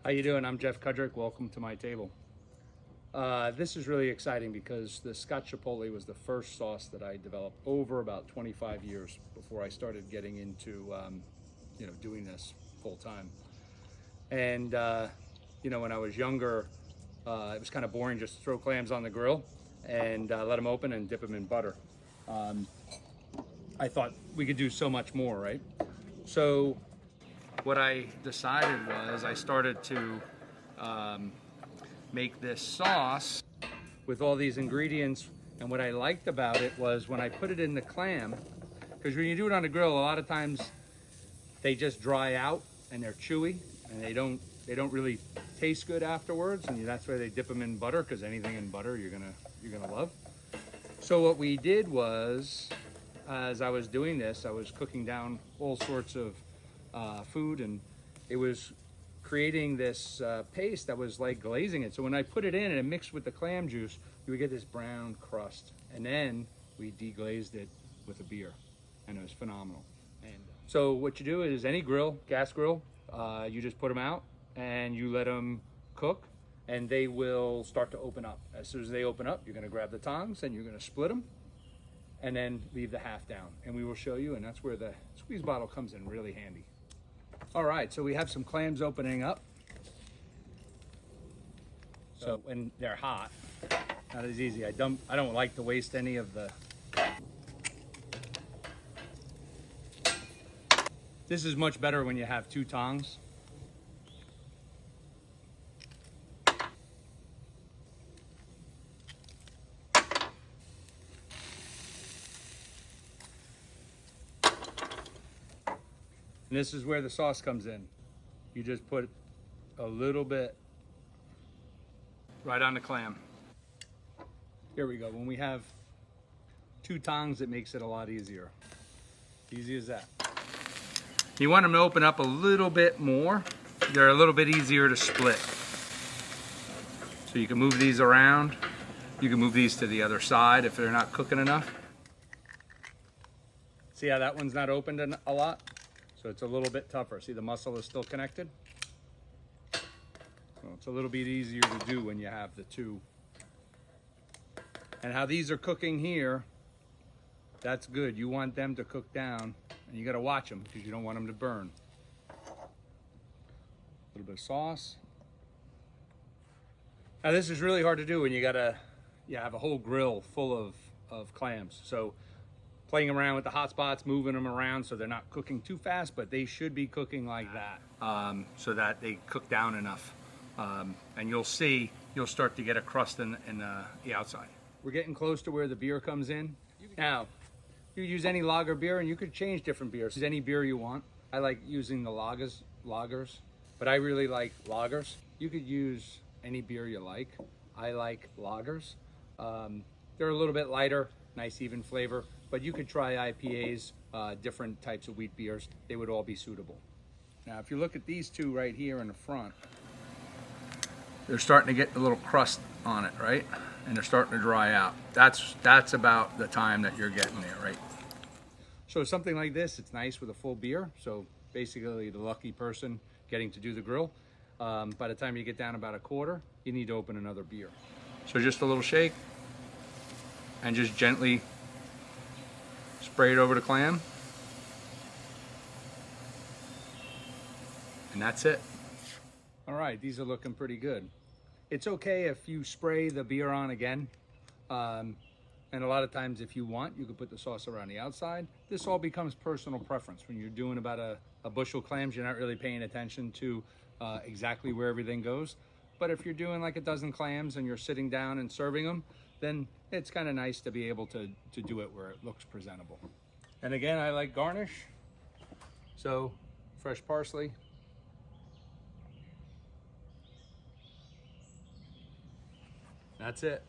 How you doing? I'm Jeff Kudrick. Welcome to my table. This is really exciting because the Scotch Chipotle was the first sauce that I developed over about 25 years before I started getting into doing this full time. And when I was younger, it was kind of boring just to throw clams on the grill and let them open and dip them in butter. I thought we could do so much more, right? So what I decided was I started to make this sauce with all these ingredients. And what I liked about it was when I put it in the clam, because when you do it on the grill, a lot of times they just dry out and they're chewy and they don't really taste good afterwards. And that's why they dip them in butter, because anything in butter you're gonna love. So what we did was, as I was doing this, I was cooking down all sorts of food, and it was creating this paste that was like glazing it. So when I put it in and it mixed with the clam juice, you would get this brown crust. And then we deglazed it with a beer, and it was phenomenal. And so what you do is any grill, gas grill, you just put them out and you let them cook, and they will start to open up. As soon as they open up, you're gonna grab the tongs and you're gonna split them and then leave the half down. And we will show you, and that's where the squeeze bottle comes in really handy. All right, so we have some clams opening up. So when they're hot, not as easy. I don't like to waste any of the. This is much better when you have two tongs. And this is where the sauce comes in. You just put a little bit right on the clam. Here we go. When we have two tongs, it makes it a lot easier. Easy as that. You want them to open up a little bit more. They're a little bit easier to split. So you can move these around. You can move these to the other side if they're not cooking enough. See how that one's not opened a lot? So it's a little bit tougher. See, the muscle is still connected. So it's a little bit easier to do when you have the two. And how these are cooking here, that's good. You want them to cook down, and you got to watch them because you don't want them to burn. A little bit of sauce. Now this is really hard to do when you have a whole grill full of clams. So playing around with the hot spots, moving them around so they're not cooking too fast, but they should be cooking like that, so that they cook down enough. And you'll start to get a crust in the outside. We're getting close to where the beer comes in. Now, you use any lager beer, and you could change different beers. Use any beer you want. I like using the lagers, but I really like lagers. You could use any beer you like. I like lagers. They're a little bit lighter, nice even flavor. But you could try IPAs, different types of wheat beers. They would all be suitable. Now, if you look at these two right here in the front, they're starting to get a little crust on it, right? And they're starting to dry out. That's about the time that you're getting there, right? So something like this, it's nice with a full beer. So basically the lucky person getting to do the grill. By the time you get down about a quarter, you need to open another beer. So just a little shake and just gently spray it over the clam, and that's it. All right, these are looking pretty good. It's okay if you spray the beer on again, and a lot of times if you want, you can put the sauce around the outside. This all becomes personal preference. When you're doing about a bushel clams, you're not really paying attention to exactly where everything goes. But if you're doing like a dozen clams and you're sitting down and serving them, then it's kind of nice to be able to do it where it looks presentable. And again, I like garnish. So fresh parsley. That's it.